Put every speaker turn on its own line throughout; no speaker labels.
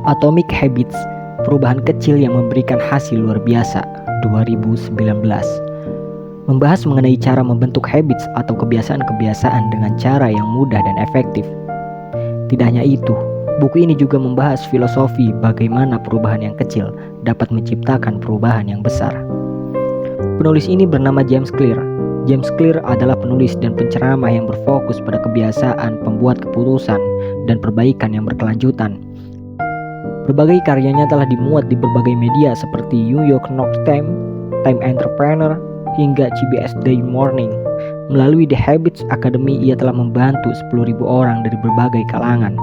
Atomic Habits, perubahan kecil yang memberikan hasil luar biasa, 2019. Membahas mengenai cara membentuk habits atau kebiasaan-kebiasaan dengan cara yang mudah dan efektif. Tidak hanya itu, buku ini juga membahas filosofi bagaimana perubahan yang kecil dapat menciptakan perubahan yang besar. Penulis ini bernama James Clear. James Clear adalah penulis dan penceramah yang berfokus pada kebiasaan, pembuat keputusan, dan perbaikan yang berkelanjutan. Berbagai karyanya telah dimuat di berbagai media seperti New York Times, Time Entrepreneur, hingga CBS Day Morning. Melalui The Habits Academy, ia telah membantu 10.000 orang dari berbagai kalangan.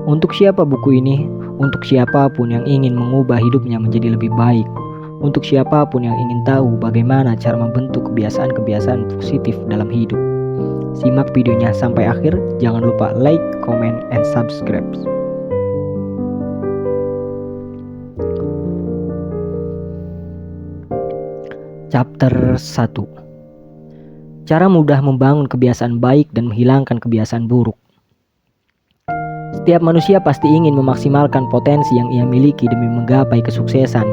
Untuk siapa buku ini? Untuk siapapun yang ingin mengubah hidupnya menjadi lebih baik. Untuk siapapun yang ingin tahu bagaimana cara membentuk kebiasaan-kebiasaan positif dalam hidup. Simak videonya sampai akhir, jangan lupa like, comment, and subscribe. Chapter 1. Cara mudah membangun kebiasaan baik dan menghilangkan kebiasaan buruk. Setiap manusia pasti ingin memaksimalkan potensi yang ia miliki demi menggapai kesuksesan.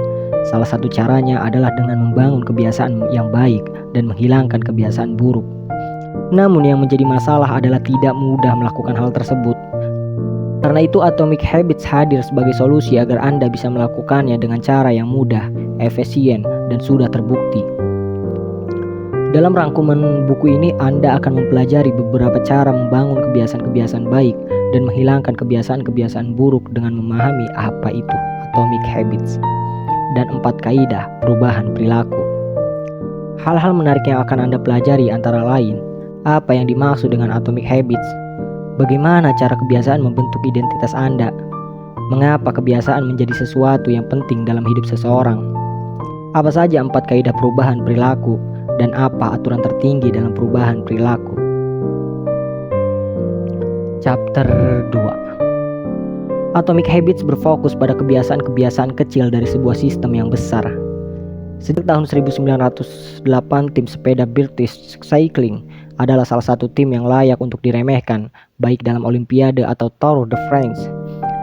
Salah satu caranya adalah dengan membangun kebiasaan yang baik dan menghilangkan kebiasaan buruk. Namun yang menjadi masalah adalah tidak mudah melakukan hal tersebut. Karena itu Atomic Habits hadir sebagai solusi agar Anda bisa melakukannya dengan cara yang mudah, efisien, dan sudah terbukti. Dalam rangkuman buku ini Anda akan mempelajari beberapa cara membangun kebiasaan-kebiasaan baik dan menghilangkan kebiasaan-kebiasaan buruk dengan memahami apa itu Atomic Habits dan 4 kaidah perubahan perilaku. Hal-hal menarik yang akan Anda pelajari antara lain, apa yang dimaksud dengan Atomic Habits, bagaimana cara kebiasaan membentuk identitas Anda, mengapa kebiasaan menjadi sesuatu yang penting dalam hidup seseorang, apa saja 4 kaidah perubahan perilaku, dan apa aturan tertinggi dalam perubahan perilaku. Chapter 2. Atomic Habits berfokus pada kebiasaan-kebiasaan kecil dari sebuah sistem yang besar. Sejak tahun 1908, tim sepeda British Cycling adalah salah satu tim yang layak untuk diremehkan, baik dalam Olimpiade atau Tour de France.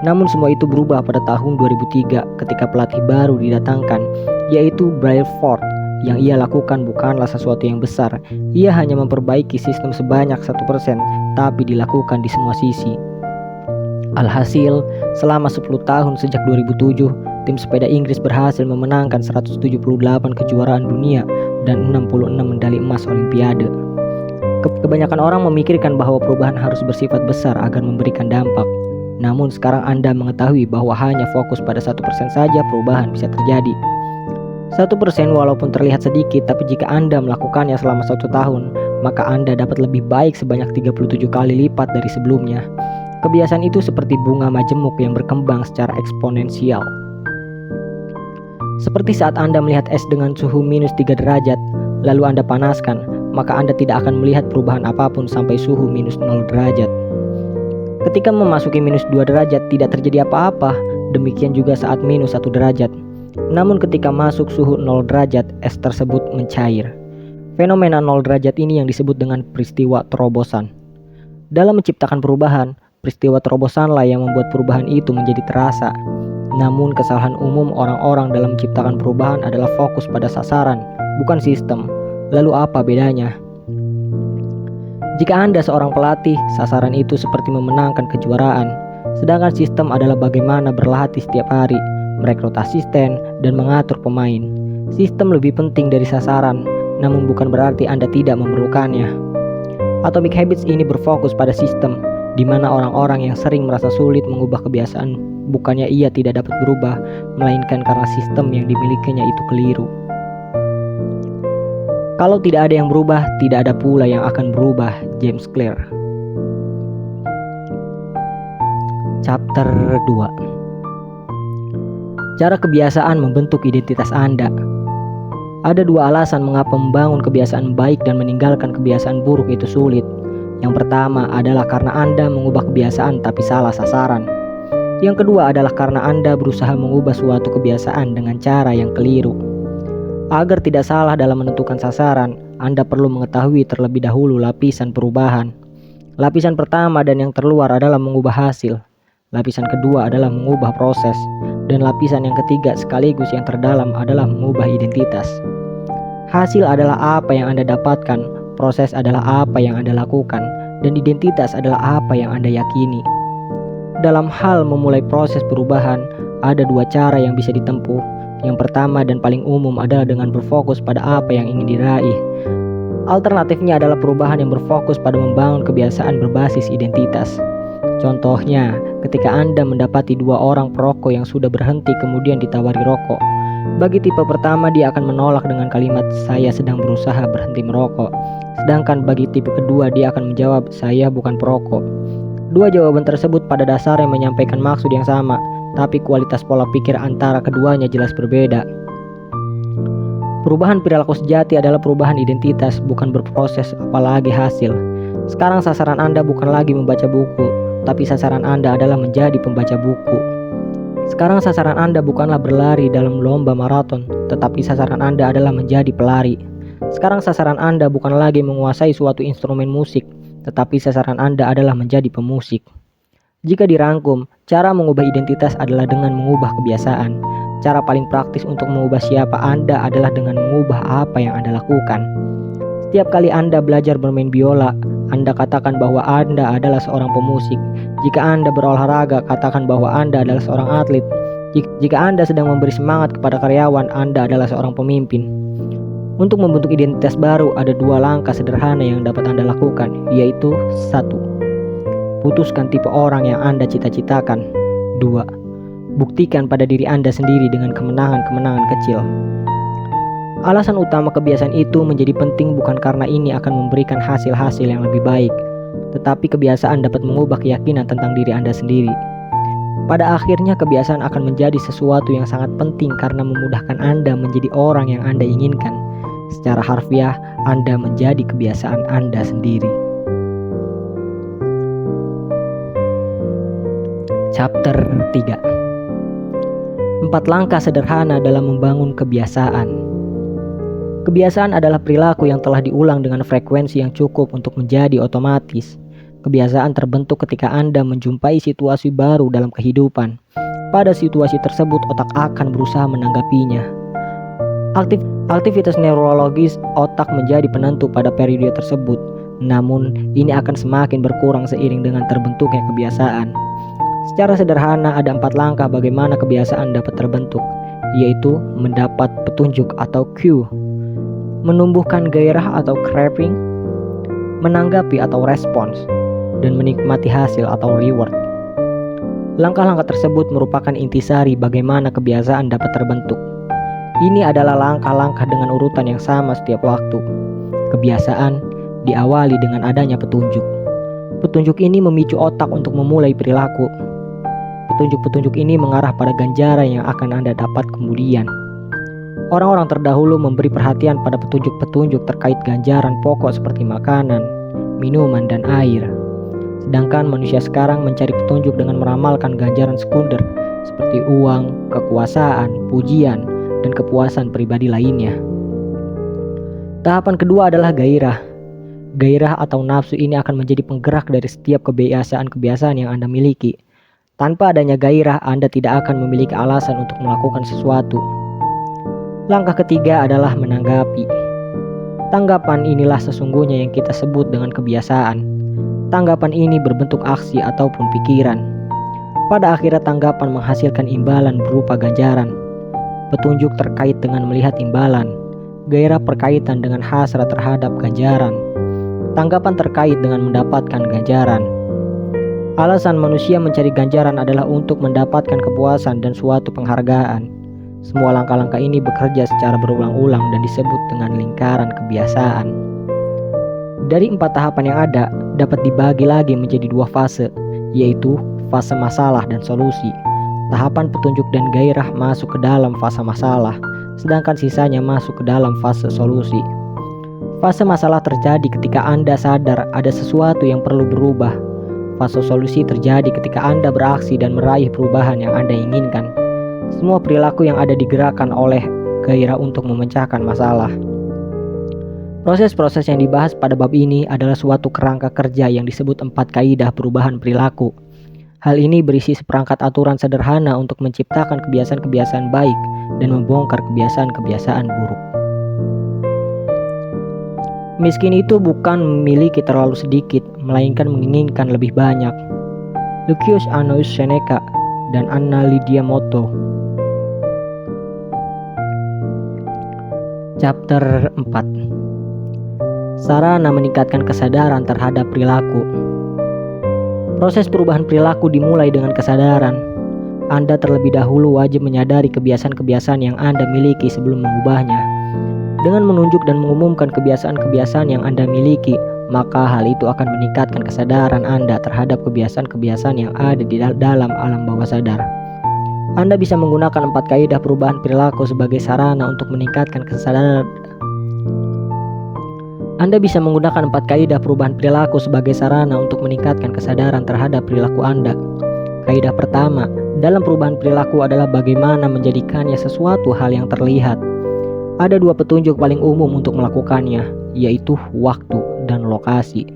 Namun semua itu berubah pada tahun 2003 ketika pelatih baru didatangkan, yaitu Blair Ford. Yang ia lakukan bukanlah sesuatu yang besar. Ia hanya memperbaiki sistem sebanyak 1%, tapi dilakukan di semua sisi. Alhasil, selama 10 tahun sejak 2007, tim sepeda Inggris berhasil memenangkan 178 kejuaraan dunia dan 66 medali emas Olimpiade. Kebanyakan orang memikirkan bahwa perubahan harus bersifat besar agar memberikan dampak. Namun sekarang Anda mengetahui bahwa hanya fokus pada 1% saja perubahan bisa terjadi. 1% walaupun terlihat sedikit, tapi jika Anda melakukannya selama 1 tahun, maka Anda dapat lebih baik sebanyak 37 kali lipat dari sebelumnya. Kebiasaan itu seperti bunga majemuk yang berkembang secara eksponensial. Seperti saat Anda melihat es dengan suhu minus 3 derajat, lalu Anda panaskan, maka Anda tidak akan melihat perubahan apapun sampai suhu minus 0 derajat. Ketika memasuki minus 2 derajat, tidak terjadi apa-apa, demikian juga saat minus 1 derajat. Namun ketika masuk suhu 0 derajat, es tersebut mencair. Fenomena 0 derajat ini yang disebut dengan peristiwa terobosan. Dalam menciptakan perubahan, peristiwa terobosanlah yang membuat perubahan itu menjadi terasa. Namun kesalahan umum orang-orang dalam menciptakan perubahan adalah fokus pada sasaran, bukan sistem. Lalu apa bedanya? Jika Anda seorang pelatih, sasaran itu seperti memenangkan kejuaraan. Sedangkan sistem adalah bagaimana berlatih setiap hari, merekrut asisten, dan mengatur pemain. Sistem lebih penting dari sasaran, namun bukan berarti Anda tidak memerlukannya. Atomic Habits ini berfokus pada sistem, di mana orang-orang yang sering merasa sulit mengubah kebiasaan, bukannya ia tidak dapat berubah, melainkan karena sistem yang dimilikinya itu keliru. Kalau tidak ada yang berubah, tidak ada pula yang akan berubah. James Clear. Chapter 2. Cara kebiasaan membentuk identitas Anda. Ada 2 alasan mengapa membangun kebiasaan baik dan meninggalkan kebiasaan buruk itu sulit. Yang pertama adalah karena Anda mengubah kebiasaan tapi salah sasaran. Yang kedua adalah karena Anda berusaha mengubah suatu kebiasaan dengan cara yang keliru. Agar tidak salah dalam menentukan sasaran, Anda perlu mengetahui terlebih dahulu lapisan perubahan. Lapisan pertama dan yang terluar adalah mengubah hasil. lapisan kedua adalah mengubah proses, dan lapisan yang ketiga sekaligus yang terdalam adalah mengubah identitas. Hasil adalah apa yang Anda dapatkan, proses adalah apa yang Anda lakukan, dan identitas adalah apa yang Anda yakini. Dalam hal memulai proses perubahan, ada dua cara yang bisa ditempuh. Yang pertama dan paling umum adalah dengan berfokus pada apa yang ingin diraih. Alternatifnya adalah perubahan yang berfokus pada membangun kebiasaan berbasis identitas. Contohnya, ketika Anda mendapati dua orang perokok yang sudah berhenti kemudian ditawari rokok. Bagi tipe pertama, dia akan menolak dengan kalimat "saya sedang berusaha berhenti merokok". Sedangkan bagi tipe kedua, dia akan menjawab "saya bukan perokok". Dua jawaban tersebut pada dasarnya menyampaikan maksud yang sama, tapi kualitas pola pikir antara keduanya jelas berbeda. Perubahan perilaku sejati adalah perubahan identitas, bukan berproses apalagi hasil. Sekarang sasaran Anda bukan lagi membaca buku, tapi sasaran Anda adalah menjadi pembaca buku. Sekarang sasaran Anda bukanlah berlari dalam lomba maraton, tetapi sasaran Anda adalah menjadi pelari. Sekarang sasaran Anda bukan lagi menguasai suatu instrumen musik, tetapi sasaran Anda adalah menjadi pemusik. Jika dirangkum, cara mengubah identitas adalah dengan mengubah kebiasaan. Cara paling praktis untuk mengubah siapa Anda adalah dengan mengubah apa yang Anda lakukan. Setiap kali Anda belajar bermain biola, Anda katakan bahwa Anda adalah seorang pemusik. Jika Anda berolahraga, katakan bahwa Anda adalah seorang atlet. Jika Anda sedang memberi semangat kepada karyawan, Anda adalah seorang pemimpin. Untuk membentuk identitas baru, ada dua langkah sederhana yang dapat Anda lakukan, yaitu 1. Putuskan tipe orang yang Anda cita-citakan. 2. Buktikan pada diri Anda sendiri dengan kemenangan-kemenangan kecil. Alasan utama kebiasaan itu menjadi penting bukan karena ini akan memberikan hasil-hasil yang lebih baik, tetapi kebiasaan dapat mengubah keyakinan tentang diri Anda sendiri. Pada akhirnya kebiasaan akan menjadi sesuatu yang sangat penting karena memudahkan Anda menjadi orang yang Anda inginkan. Secara harfiah, Anda menjadi kebiasaan Anda sendiri. Chapter 3. 4 langkah sederhana dalam membangun kebiasaan. Kebiasaan adalah perilaku yang telah diulang dengan frekuensi yang cukup untuk menjadi otomatis. Kebiasaan terbentuk ketika Anda menjumpai situasi baru dalam kehidupan. Pada situasi tersebut, otak akan berusaha menanggapinya. Aktivitas neurologis otak menjadi penentu pada periode tersebut. Namun, ini akan semakin berkurang seiring dengan terbentuknya kebiasaan. Secara sederhana, ada 4 langkah bagaimana kebiasaan dapat terbentuk, yaitu mendapat petunjuk atau cue, menumbuhkan gairah atau craving, menanggapi atau respons, dan menikmati hasil atau reward. Langkah-langkah tersebut merupakan intisari bagaimana kebiasaan dapat terbentuk. Ini adalah langkah-langkah dengan urutan yang sama setiap waktu. Kebiasaan diawali dengan adanya petunjuk. Petunjuk ini memicu otak untuk memulai perilaku. Petunjuk-petunjuk ini mengarah pada ganjaran yang akan Anda dapat kemudian. Orang-orang terdahulu memberi perhatian pada petunjuk-petunjuk terkait ganjaran pokok seperti makanan, minuman, dan air. Sedangkan manusia sekarang mencari petunjuk dengan meramalkan ganjaran sekunder seperti uang, kekuasaan, pujian, dan kepuasan pribadi lainnya. Tahapan kedua adalah gairah. Gairah atau nafsu ini akan menjadi penggerak dari setiap kebiasaan-kebiasaan yang Anda miliki. Tanpa adanya gairah, Anda tidak akan memiliki alasan untuk melakukan sesuatu. Langkah ketiga adalah menanggapi. Tanggapan inilah sesungguhnya yang kita sebut dengan kebiasaan. Tanggapan ini berbentuk aksi ataupun pikiran. Pada akhirnya tanggapan menghasilkan imbalan berupa ganjaran. Petunjuk terkait dengan melihat imbalan. Gairah berkaitan dengan hasrat terhadap ganjaran. Tanggapan terkait dengan mendapatkan ganjaran. Alasan manusia mencari ganjaran adalah untuk mendapatkan kepuasan dan suatu penghargaan. Semua langkah-langkah ini bekerja secara berulang-ulang dan disebut dengan lingkaran kebiasaan. Dari 4 tahapan yang ada, dapat dibagi lagi menjadi 2 fase, yaitu fase masalah dan solusi. Tahapan petunjuk dan gairah masuk ke dalam fase masalah, sedangkan sisanya masuk ke dalam fase solusi. Fase masalah terjadi ketika Anda sadar ada sesuatu yang perlu berubah. Fase solusi terjadi ketika Anda beraksi dan meraih perubahan yang Anda inginkan. Semua perilaku yang ada digerakkan oleh gairah untuk memecahkan masalah. Proses-proses yang dibahas pada bab ini adalah suatu kerangka kerja yang disebut 4 kaidah perubahan perilaku. Hal ini berisi seperangkat aturan sederhana untuk menciptakan kebiasaan-kebiasaan baik dan membongkar kebiasaan-kebiasaan buruk. Miskin itu bukan memiliki terlalu sedikit, melainkan menginginkan lebih banyak. Lucius Annaeus Seneca dan Anna Lydia Motto. Chapter 4. Sarana meningkatkan kesadaran terhadap perilaku. Proses perubahan perilaku dimulai dengan kesadaran. Anda terlebih dahulu wajib menyadari kebiasaan-kebiasaan yang Anda miliki sebelum mengubahnya. Dengan menunjuk dan mengumumkan kebiasaan-kebiasaan yang Anda miliki, maka hal itu akan meningkatkan kesadaran Anda terhadap kebiasaan-kebiasaan yang ada di dalam alam bawah sadar. Anda bisa menggunakan 4 kaidah perubahan perilaku sebagai sarana untuk meningkatkan kesadaran. Anda bisa menggunakan 4 kaidah perubahan perilaku sebagai sarana untuk meningkatkan kesadaran terhadap perilaku Anda. Kaidah pertama dalam perubahan perilaku adalah bagaimana menjadikannya sesuatu hal yang terlihat. Ada 2 petunjuk paling umum untuk melakukannya, yaitu waktu dan lokasi.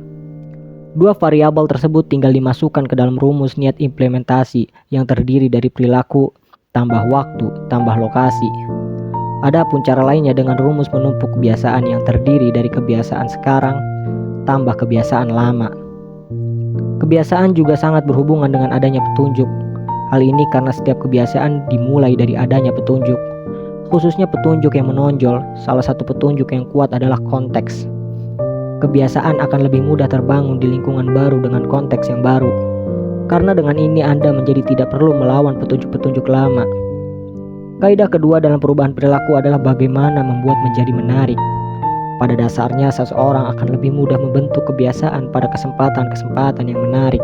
2 variabel tersebut tinggal dimasukkan ke dalam rumus niat implementasi yang terdiri dari perilaku tambah waktu tambah lokasi. Adapun cara lainnya dengan rumus menumpuk kebiasaan yang terdiri dari kebiasaan sekarang tambah kebiasaan lama. Kebiasaan juga sangat berhubungan dengan adanya petunjuk. Hal ini karena setiap kebiasaan dimulai dari adanya petunjuk. Khususnya petunjuk yang menonjol, salah satu petunjuk yang kuat adalah konteks. Kebiasaan akan lebih mudah terbangun di lingkungan baru dengan konteks yang baru. Karena dengan ini Anda menjadi tidak perlu melawan petunjuk-petunjuk lama. Kaidah kedua dalam perubahan perilaku adalah bagaimana membuat menjadi menarik. Pada dasarnya seseorang akan lebih mudah membentuk kebiasaan pada kesempatan-kesempatan yang menarik.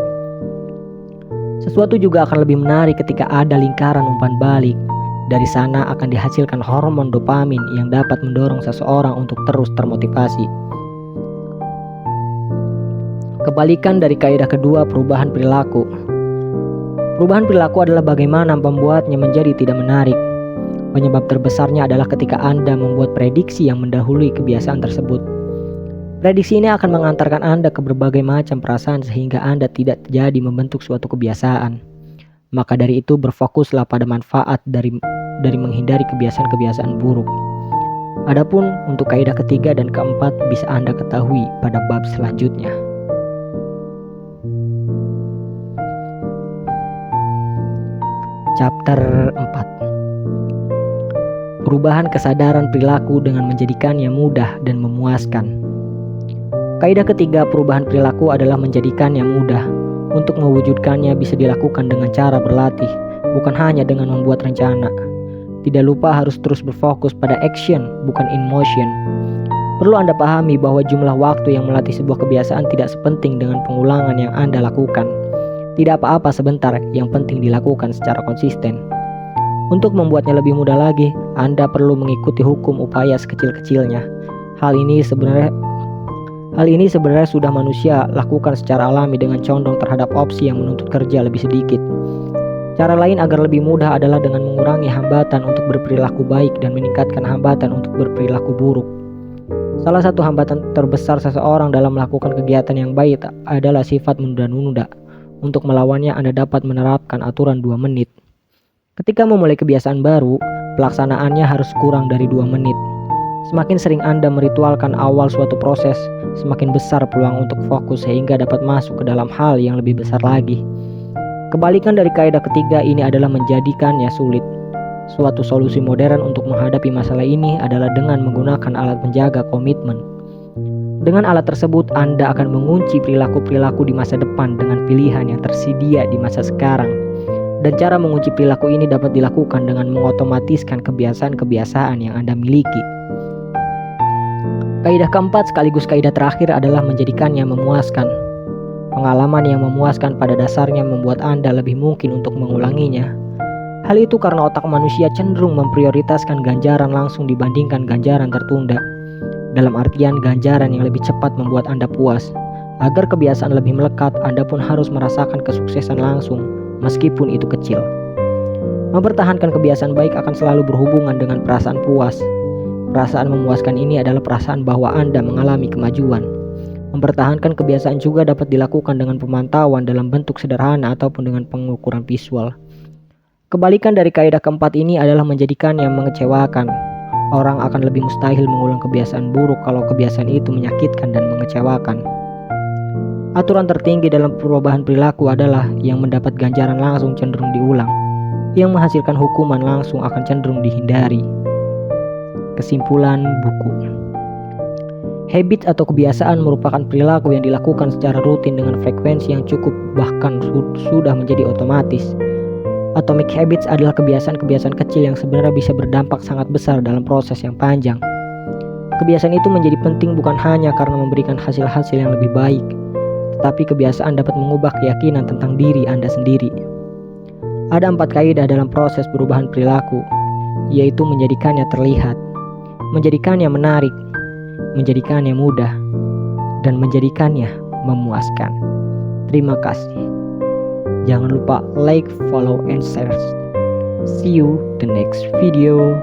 Sesuatu juga akan lebih menarik ketika ada lingkaran umpan balik. Dari sana akan dihasilkan hormon dopamin yang dapat mendorong seseorang untuk terus termotivasi. Kebalikan dari kaidah kedua perubahan perilaku. Perubahan perilaku adalah bagaimana membuatnya menjadi tidak menarik. Penyebab terbesarnya adalah ketika Anda membuat prediksi yang mendahului kebiasaan tersebut. Prediksi ini akan mengantarkan Anda ke berbagai macam perasaan sehingga Anda tidak jadi membentuk suatu kebiasaan. Maka dari itu berfokuslah pada manfaat dari menghindari kebiasaan-kebiasaan buruk. Adapun untuk kaidah ketiga dan keempat bisa Anda ketahui pada bab selanjutnya. Chapter 4. Perubahan kesadaran perilaku dengan menjadikannya mudah dan memuaskan. Kaidah ketiga perubahan perilaku adalah menjadikannya mudah. Untuk mewujudkannya bisa dilakukan dengan cara berlatih, bukan hanya dengan membuat rencana. Tidak lupa harus terus berfokus pada action, bukan in motion. Perlu Anda pahami bahwa jumlah waktu yang melatih sebuah kebiasaan tidak sepenting dengan pengulangan yang Anda lakukan. Tidak apa-apa sebentar, yang penting dilakukan secara konsisten. Untuk membuatnya lebih mudah lagi, Anda perlu mengikuti hukum upaya sekecil-kecilnya. Hal ini sebenarnya sudah manusia lakukan secara alami dengan condong terhadap opsi yang menuntut kerja lebih sedikit. Cara lain agar lebih mudah adalah dengan mengurangi hambatan untuk berperilaku baik dan meningkatkan hambatan untuk berperilaku buruk. Salah satu hambatan terbesar seseorang dalam melakukan kegiatan yang baik adalah sifat menunda-nunda. Untuk melawannya Anda dapat menerapkan aturan 2 menit. Ketika memulai kebiasaan baru, pelaksanaannya harus kurang dari 2 menit. Semakin sering Anda meritualkan awal suatu proses, semakin besar peluang untuk fokus sehingga dapat masuk ke dalam hal yang lebih besar lagi. Kebalikan dari kaidah ketiga ini adalah menjadikannya sulit. Suatu solusi modern untuk menghadapi masalah ini adalah dengan menggunakan alat penjaga komitmen. Dengan alat tersebut, Anda akan mengunci perilaku-perilaku di masa depan dengan pilihan yang tersedia di masa sekarang. Dan cara mengunci perilaku ini dapat dilakukan dengan mengotomatiskan kebiasaan-kebiasaan yang Anda miliki. Kaidah keempat sekaligus kaidah terakhir adalah menjadikannya memuaskan. Pengalaman yang memuaskan pada dasarnya membuat Anda lebih mungkin untuk mengulanginya. Hal itu karena otak manusia cenderung memprioritaskan ganjaran langsung dibandingkan ganjaran tertunda. Dalam artian ganjaran yang lebih cepat membuat Anda puas. Agar kebiasaan lebih melekat, Anda pun harus merasakan kesuksesan langsung, meskipun itu kecil. Mempertahankan kebiasaan baik akan selalu berhubungan dengan perasaan puas. Perasaan memuaskan ini adalah perasaan bahwa Anda mengalami kemajuan. Mempertahankan kebiasaan juga dapat dilakukan dengan pemantauan dalam bentuk sederhana ataupun dengan pengukuran visual. Kebalikan dari kaidah keempat ini adalah menjadikan yang mengecewakan. Orang akan lebih mustahil mengulang kebiasaan buruk kalau kebiasaan itu menyakitkan dan mengecewakan. Aturan tertinggi dalam perubahan perilaku adalah yang mendapat ganjaran langsung cenderung diulang, yang menghasilkan hukuman langsung akan cenderung dihindari. Kesimpulan buku. Habit atau kebiasaan merupakan perilaku yang dilakukan secara rutin dengan frekuensi yang cukup bahkan sudah menjadi otomatis. Atomic habits adalah kebiasaan-kebiasaan kecil yang sebenarnya bisa berdampak sangat besar dalam proses yang panjang. Kebiasaan itu menjadi penting bukan hanya karena memberikan hasil-hasil yang lebih baik, tetapi kebiasaan dapat mengubah keyakinan tentang diri Anda sendiri. Ada 4 kaidah dalam proses perubahan perilaku, yaitu menjadikannya terlihat, menjadikannya menarik, menjadikannya mudah, dan menjadikannya memuaskan. Terima kasih. Jangan lupa like, follow, and share. See you the next video.